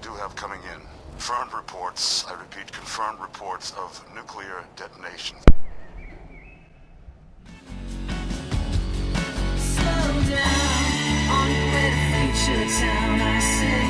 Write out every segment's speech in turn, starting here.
do have coming in. Confirmed reports, I repeat, confirmed reports of nuclear detonation. Slow down on your way to future town. I say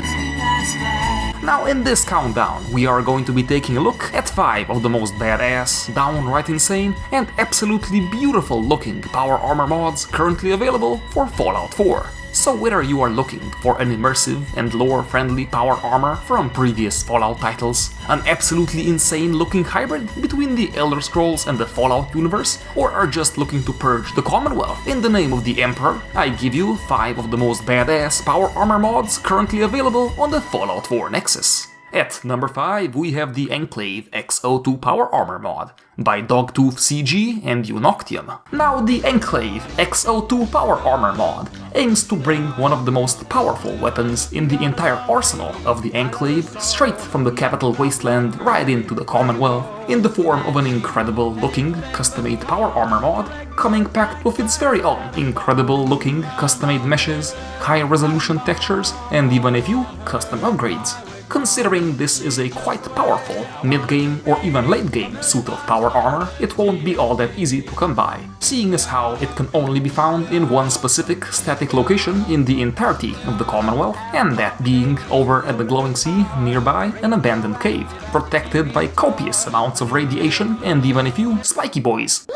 as we pass by. Now in this countdown, we are going to be taking a look at 5 of the most badass, downright insane, and absolutely beautiful looking power armor mods currently available for Fallout 4. So whether you are looking for an immersive and lore-friendly power armor from previous Fallout titles, an absolutely insane looking hybrid between the Elder Scrolls and the Fallout universe, or are just looking to purge the Commonwealth in the name of the Emperor, I give you 5 of the most badass power armor mods currently available on the Fallout 4 Nexus. At number 5, we have the Enclaved X02 Power Armor mod by Dogtooth CG and Unoctium. Now, the Enclave X02 Power Armor mod aims to bring one of the most powerful weapons in the entire arsenal of the Enclave straight from the capital wasteland right into the Commonwealth in the form of an incredible looking custom-made power armor mod coming packed with its very own incredible looking custom-made meshes, high resolution textures, and even a few custom upgrades. Considering this is a quite powerful mid-game or even late-game suit of power armor, it won't be all that easy to come by, seeing as how it can only be found in one specific static location in the entirety of the Commonwealth, and that being over at the glowing sea nearby an abandoned cave, protected by copious amounts of radiation and even a few spiky boys.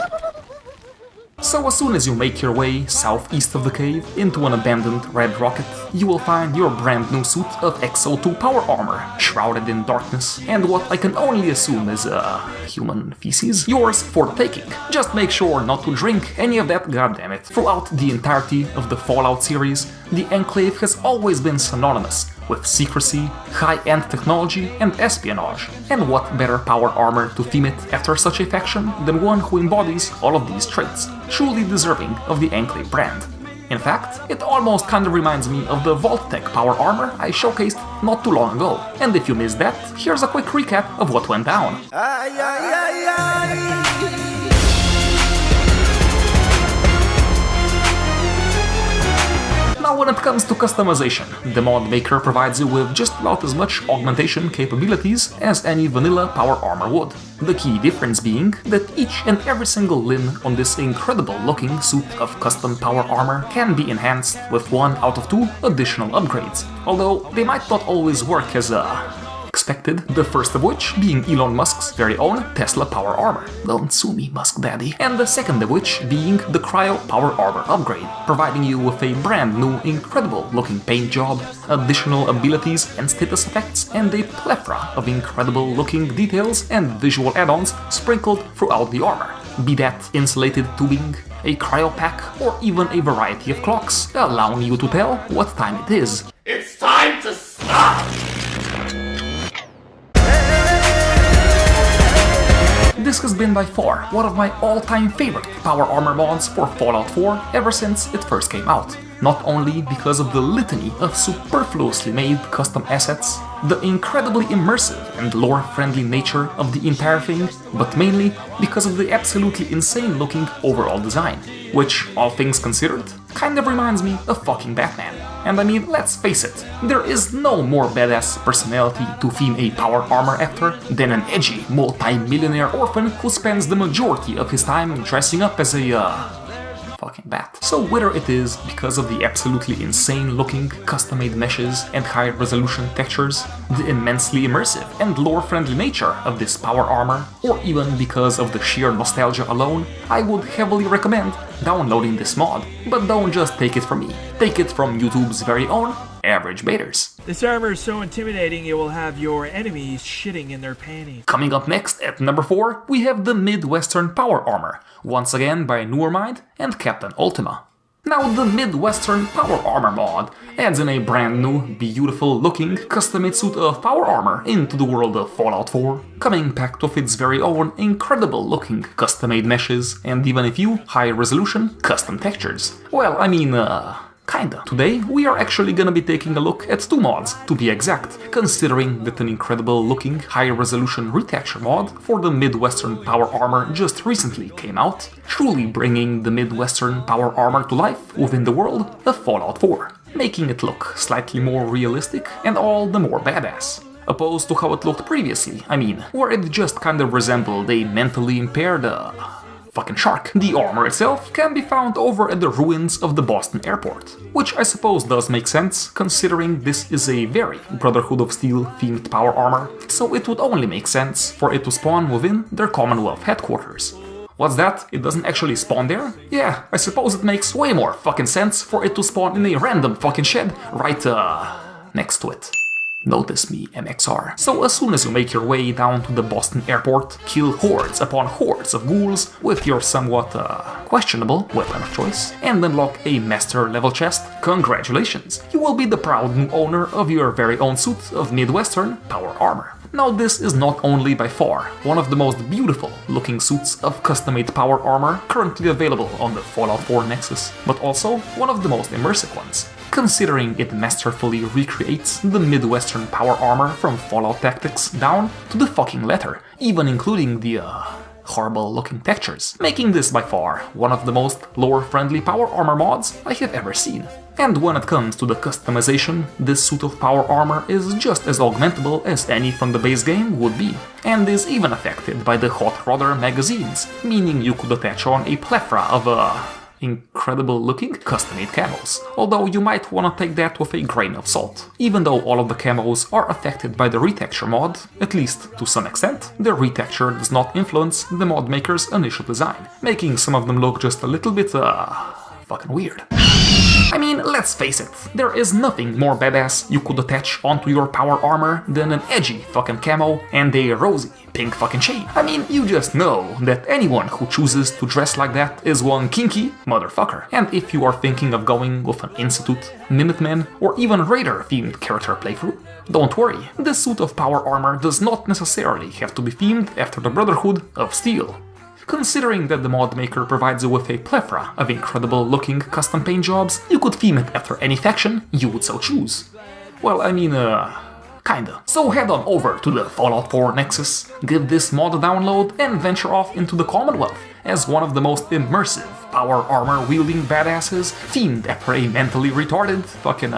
So as soon as you make your way southeast of the cave into an abandoned red rocket, you will find your brand new suit of X02 power armor, shrouded in darkness, and what I can only assume is, human feces, yours for the taking. Just make sure not to drink any of that, goddammit. Throughout the entirety of the Fallout series, the Enclave has always been synonymous with secrecy, high-end technology, and espionage. And what better power armor to theme it after such a faction than one who embodies all of these traits, truly deserving of the Enclave brand. In fact, it almost kinda reminds me of the Vault-Tec power armor I showcased not too long ago. And if you missed that, here's a quick recap of what went down. Now when it comes to customization, the mod maker provides you with just about as much augmentation capabilities as any vanilla power armor would. The key difference being that each and every single limb on this incredible looking suit of custom power armor can be enhanced with 1 out of 2 additional upgrades, although they might not always work as expected, the first of which being Elon Musk's very own Tesla power armor. Don't sue me, Musk Daddy. And the second of which being the Cryo power armor upgrade, providing you with a brand new incredible looking paint job, additional abilities and status effects, and a plethora of incredible looking details and visual add-ons sprinkled throughout the armor. Be that insulated tubing, a cryo pack, or even a variety of clocks, allowing you to tell what time it is. It's time to stop! This has been by far one of my all-time favorite power armor mods for Fallout 4 ever since it first came out. Not only because of the litany of superfluously made custom assets, the incredibly immersive and lore-friendly nature of the entire thing, but mainly because of the absolutely insane looking overall design, which, all things considered, kind of reminds me of fucking Batman. And I mean, let's face it, there is no more badass personality to theme a power armor after than an edgy, multi-millionaire orphan who spends the majority of his time dressing up as a, fucking bat. So whether it is because of the absolutely insane looking custom-made meshes and high resolution textures, the immensely immersive and lore-friendly nature of this power armor, or even because of the sheer nostalgia alone, I would heavily recommend downloading this mod. But don't just take it from me, take it from YouTube's very own Average Baiters. This armor is so intimidating it will have your enemies shitting in their panties. Coming up next at number 4, we have the Midwestern Power Armor, once again by Newermind and Captain Ultima. Now the Midwestern Power Armor mod adds in a brand new, beautiful looking custom-made suit of power armor into the world of Fallout 4, coming packed with its very own incredible looking custom-made meshes and even a few high-resolution custom textures. Well, I mean, kinda. Today, we are actually gonna be taking a look at 2 mods, to be exact, considering that an incredible looking high-resolution retexture mod for the Midwestern Power Armor just recently came out, truly bringing the Midwestern Power Armor to life within the world of Fallout 4. making it look slightly more realistic and all the more badass. Opposed to how it looked previously, I mean, where it just kind of resembled a mentally impaired, fucking shark. The armor itself can be found over at the ruins of the Boston airport, which I suppose does make sense, considering this is a very Brotherhood of Steel themed power armor, so it would only make sense for it to spawn within their Commonwealth headquarters. What's that? It doesn't actually spawn there? Yeah, I suppose it makes way more fucking sense for it to spawn in a random fucking shed right, next to it. Notice me, MXR. So as soon as you make your way down to the Boston airport, kill hordes upon hordes of ghouls with your somewhat, questionable weapon of choice, and unlock a master level chest, congratulations! You will be the proud new owner of your very own suit of Midwestern power armor. Now this is not only by far one of the most beautiful looking suits of custom-made power armor currently available on the Fallout 4 Nexus, but also one of the most immersive ones, considering it masterfully recreates the Midwestern power armor from Fallout Tactics down to the fucking letter, even including the, horrible looking textures, making this by far one of the most lore-friendly power armor mods I have ever seen. And when it comes to the customization, this suit of power armor is just as augmentable as any from the base game would be, and is even affected by the Hot Rodder magazines, meaning you could attach on a plethora of, incredible looking custom-made camos, although you might wanna take that with a grain of salt. Even though all of the camos are affected by the retexture mod, at least to some extent, the retexture does not influence the mod maker's initial design, making some of them look just a little bit, fucking weird. I mean, let's face it, there is nothing more badass you could attach onto your power armor than an edgy fucking camo and a rosy pink fucking chain. I mean, you just know that anyone who chooses to dress like that is one kinky motherfucker. And if you are thinking of going with an Institute, Minutemen, or even Raider themed character playthrough, don't worry, this suit of power armor does not necessarily have to be themed after the Brotherhood of Steel. Considering that the mod maker provides you with a plethora of incredible looking custom paint jobs, you could theme it after any faction you would so choose. Well, I mean, kinda. So head on over to the Fallout 4 Nexus, give this mod a download, and venture off into the Commonwealth as one of the most immersive power armor wielding badasses themed after a mentally retarded fucking,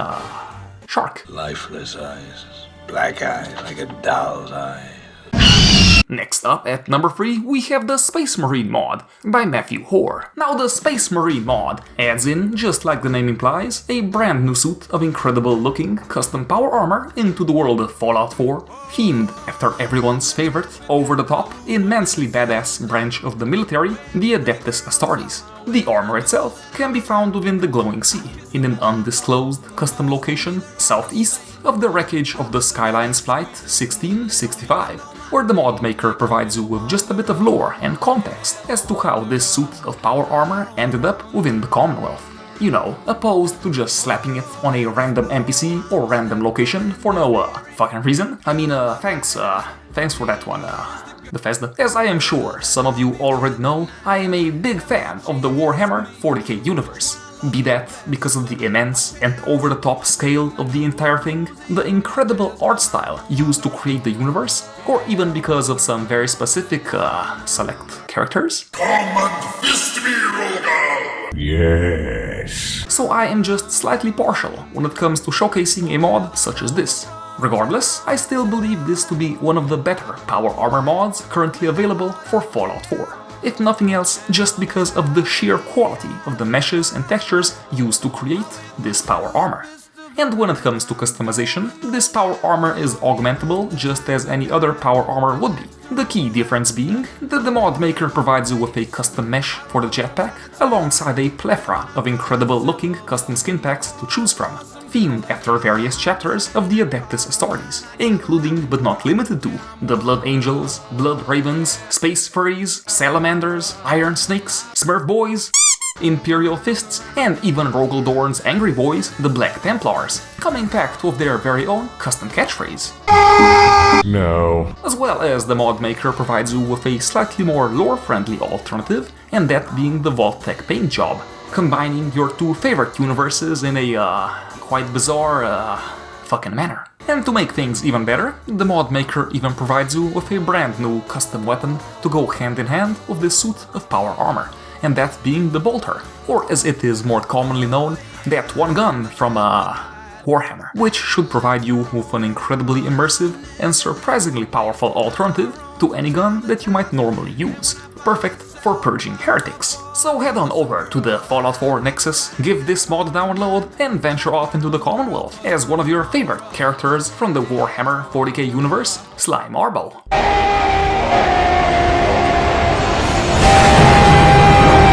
shark. Lifeless eyes, black eyes like a doll's eyes. Next up, at number 3, we have the Space Marine mod by Matthew Hoare. Now the Space Marine mod adds in, just like the name implies, a brand new suit of incredible looking custom power armor into the world of Fallout 4, themed after everyone's favorite, over-the-top, immensely badass branch of the military, the Adeptus Astartes. The armor itself can be found within the glowing sea, in an undisclosed custom location southeast of the wreckage of the Skylines Flight 1665, where the mod maker provides you with just a bit of lore and context as to how this suit of power armor ended up within the Commonwealth. You know, opposed to just slapping it on a random NPC or random location for no fucking reason. I mean, thanks for that one, Bethesda. As I am sure some of you already know, I am a big fan of the Warhammer 40k universe. Be that because of the immense and over-the-top scale of the entire thing, the incredible art style used to create the universe, or even because of some very specific, select characters. Come and fist me, Rogal! Yes. So I am just slightly partial when it comes to showcasing a mod such as this. Regardless, I still believe this to be one of the better power armor mods currently available for Fallout 4. If nothing else, just because of the sheer quality of the meshes and textures used to create this power armor. And when it comes to customization, this power armor is augmentable just as any other power armor would be. The key difference being that the mod maker provides you with a custom mesh for the jetpack, alongside a plethora of incredible looking custom skin packs to choose from, themed after various chapters of the Adeptus Astartes, including but not limited to the Blood Angels, Blood Ravens, Space Furries, Salamanders, Iron Snakes, Smurf Boys, Imperial Fists, and even Rogel Dorn's Angry Boys, the Black Templars, coming packed with their very own custom catchphrase. No. As well as the mod maker provides you with a slightly more lore-friendly alternative, and that being the Vault-Tec paint job, combining your two favorite universes in a, quite bizarre, fucking manner. And to make things even better, the mod maker even provides you with a brand new custom weapon to go hand in hand with this suit of power armor, and that being the Bolter, or as it is more commonly known, that one gun from Warhammer, which should provide you with an incredibly immersive and surprisingly powerful alternative to any gun that you might normally use, perfect for purging heretics. So head on over to the Fallout 4 Nexus, give this mod a download, and venture off into the Commonwealth as one of your favorite characters from the Warhammer 40k universe, Slime Arbo.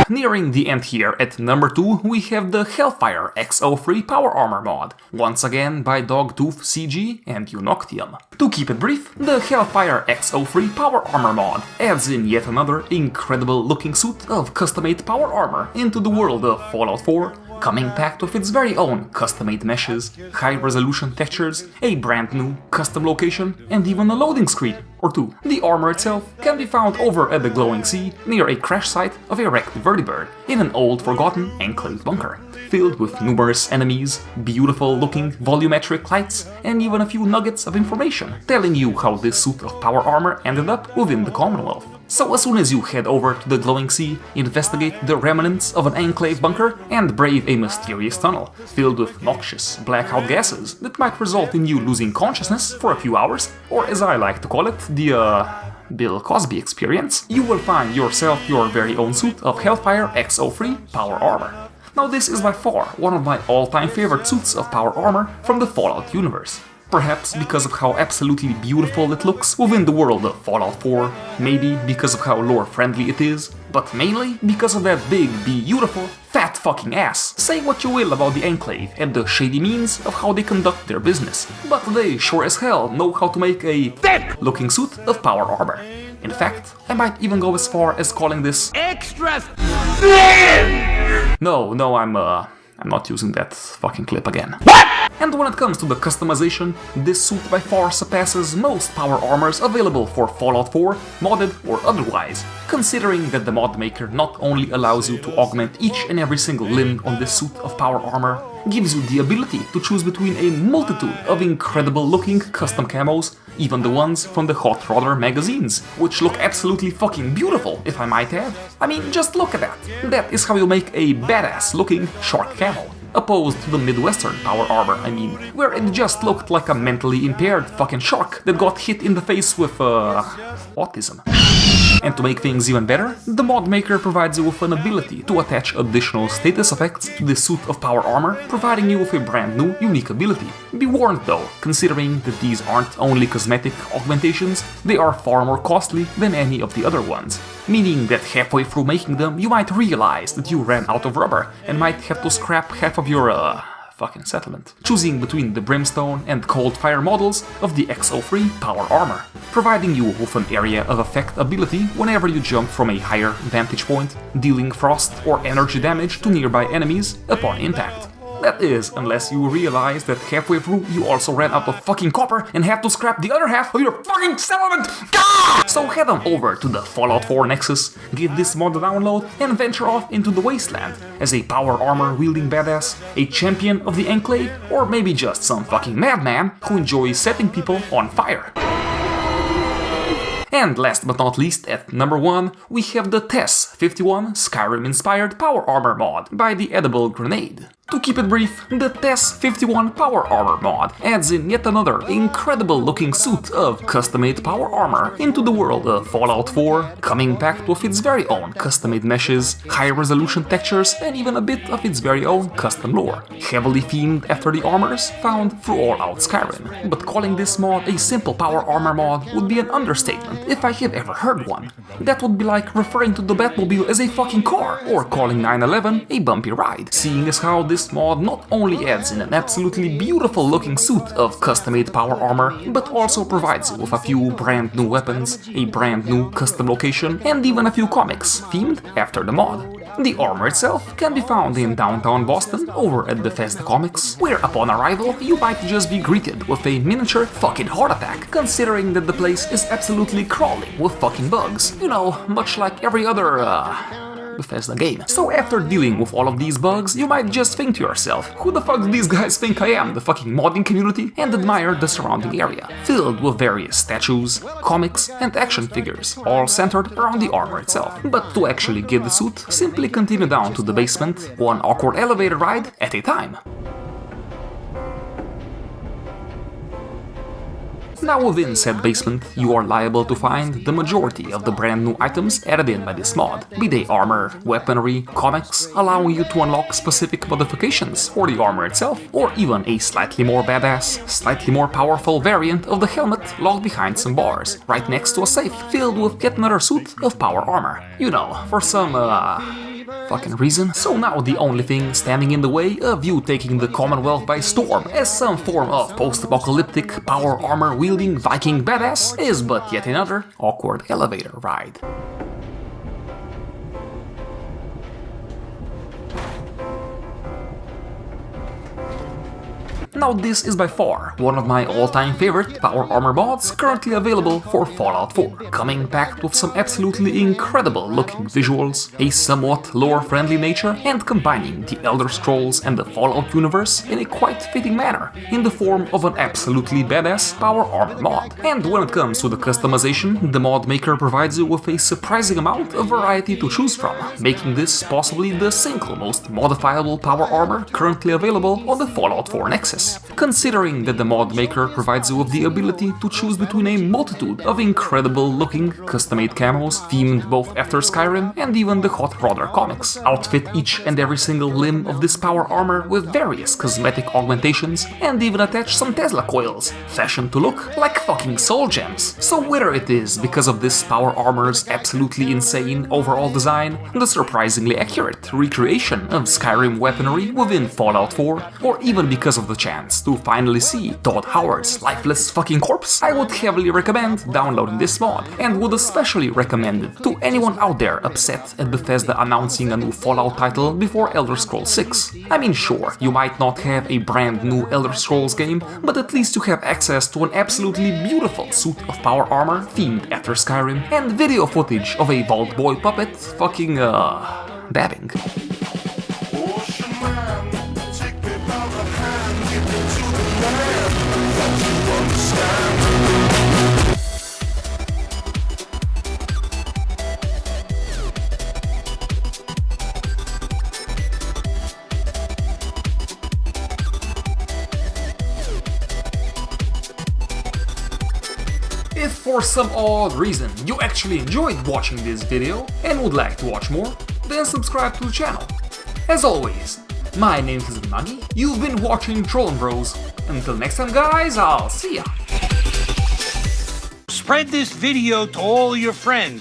Nearing the end here at number 2, we have the Hellfire XO3 Power Armor mod, once again by Dogtooth CG and Unoctium. To keep it brief, the Hellfire XO3 Power Armor mod adds in yet another incredible looking suit of custom-made power armor into the world of Fallout 4, coming packed with its very own custom-made meshes, high-resolution textures, a brand new custom location, and even a loading screen or two. The armor itself can be found over at the Glowing Sea near a crash site of a wrecked vertibird in an old forgotten Enclaved bunker, filled with numerous enemies, beautiful-looking volumetric lights, and even a few nuggets of information telling you how this suit of power armor ended up within the Commonwealth. So as soon as you head over to the Glowing Sea, investigate the remnants of an Enclave bunker, and brave a mysterious tunnel filled with noxious blackout gases that might result in you losing consciousness for a few hours, or as I like to call it, the Bill Cosby experience, you will find yourself your very own suit of Hellfire XO3 Power Armor. Now this is by far one of my all-time favorite suits of power armor from the Fallout universe. Perhaps because of how absolutely beautiful it looks within the world of Fallout 4, maybe because of how lore-friendly it is, but mainly because of that big, beautiful, fat fucking ass. Say what you will about the Enclave and the shady means of how they conduct their business, but they sure as hell know how to make a thick-looking suit of power armor. In fact, I might even go as far as calling this extra thin! No, I'm not using that fucking clip again. What? And when it comes to the customization, this suit by far surpasses most power armors available for Fallout 4, modded or otherwise, considering that the mod maker not only allows you to augment each and every single limb on this suit of power armor, gives you the ability to choose between a multitude of incredible looking custom camos, even the ones from the Hot Rodder magazines, which look absolutely fucking beautiful, if I might add. I mean, just look at that. That is how you make a badass looking shark camo, opposed to the Midwestern power armor, I mean, where it just looked like a mentally impaired fucking shark that got hit in the face with, autism. And to make things even better, the mod maker provides you with an ability to attach additional status effects to this suit of power armor, providing you with a brand new, unique ability. Be warned though, considering that these aren't only cosmetic augmentations, they are far more costly than any of the other ones, meaning that halfway through making them you might realize that you ran out of rubber and might have to scrap half of your, fucking settlement, choosing between the Brimstone and Coldfire models of the XO3 power armor, providing you with an area of effect ability whenever you jump from a higher vantage point, dealing frost or energy damage to nearby enemies upon impact. That is, unless you realize that halfway through you also ran out of fucking copper and have to scrap the other half of your fucking settlement! Gah! So head on over to the Fallout 4 Nexus, give this mod a download, and venture off into the wasteland as a power armor wielding badass, a champion of the Enclave, or maybe just some fucking madman who enjoys setting people on fire. And last but not least, at number 1, we have the TES-51 Skyrim-inspired power armor mod by the Edible Grenade. To keep it brief, the TES-51 Power Armor mod adds in yet another incredible looking suit of custom-made power armor into the world of Fallout 4, coming packed with its very own custom-made meshes, high-resolution textures, and even a bit of its very own custom lore, heavily themed after the armors found through all-out Skyrim. But calling this mod a simple power armor mod would be an understatement if I have ever heard one. That would be like referring to the Batmobile as a fucking car, or calling 9/11 a bumpy ride, seeing as how this mod not only adds in an absolutely beautiful looking suit of custom-made power armor, but also provides you with a few brand new weapons, a brand new custom location, and even a few comics themed after the mod. The armor itself can be found in downtown Boston over at Bethesda Comics, where upon arrival you might just be greeted with a miniature fucking heart attack, considering that the place is absolutely crawling with fucking bugs. You know, much like every other, Bethesda game. So after dealing with all of these bugs, you might just think to yourself, who the fuck do these guys think I am, the fucking modding community? And admire the surrounding area, filled with various statues, comics and action figures, all centered around the armor itself. But to actually get the suit, simply continue down to the basement, one awkward elevator ride at a time. Now within said basement, you are liable to find the majority of the brand new items added in by this mod, be they armor, weaponry, comics, allowing you to unlock specific modifications for the armor itself, or even a slightly more badass, slightly more powerful variant of the helmet locked behind some bars, right next to a safe filled with yet another suit of power armor. You know, for some, fucking reason. So now the only thing standing in the way of you taking the Commonwealth by storm as some form of post-apocalyptic power armor wielding Viking badass is but yet another awkward elevator ride. Now this is by far one of my all-time favorite power armor mods currently available for Fallout 4, coming packed with some absolutely incredible looking visuals, a somewhat lore-friendly nature, and combining the Elder Scrolls and the Fallout universe in a quite fitting manner, in the form of an absolutely badass power armor mod. And when it comes to the customization, the mod maker provides you with a surprising amount of variety to choose from, making this possibly the single most modifiable power armor currently available on the Fallout 4 Nexus. Considering that the mod maker provides you with the ability to choose between a multitude of incredible looking custom-made camos themed both after Skyrim and even the Hot Rodder comics, outfit each and every single limb of this power armor with various cosmetic augmentations, and even attach some Tesla coils, fashioned to look like fucking soul gems. So whether it is because of this power armor's absolutely insane overall design, the surprisingly accurate recreation of Skyrim weaponry within Fallout 4, or even because of the chance to finally see Todd Howard's lifeless fucking corpse, I would heavily recommend downloading this mod, and would especially recommend it to anyone out there upset at Bethesda announcing a new Fallout title before Elder Scrolls 6. I mean, sure, you might not have a brand new Elder Scrolls game, but at least you have access to an absolutely beautiful suit of power armor themed after Skyrim, and video footage of a Vault Boy puppet fucking, dabbing. If for some odd reason you actually enjoyed watching this video and would like to watch more, then subscribe to the channel. As always, my name is Maggie, you've been watching Trollin' Bros. Until next time guys, I'll see ya! Spread this video to all your friends.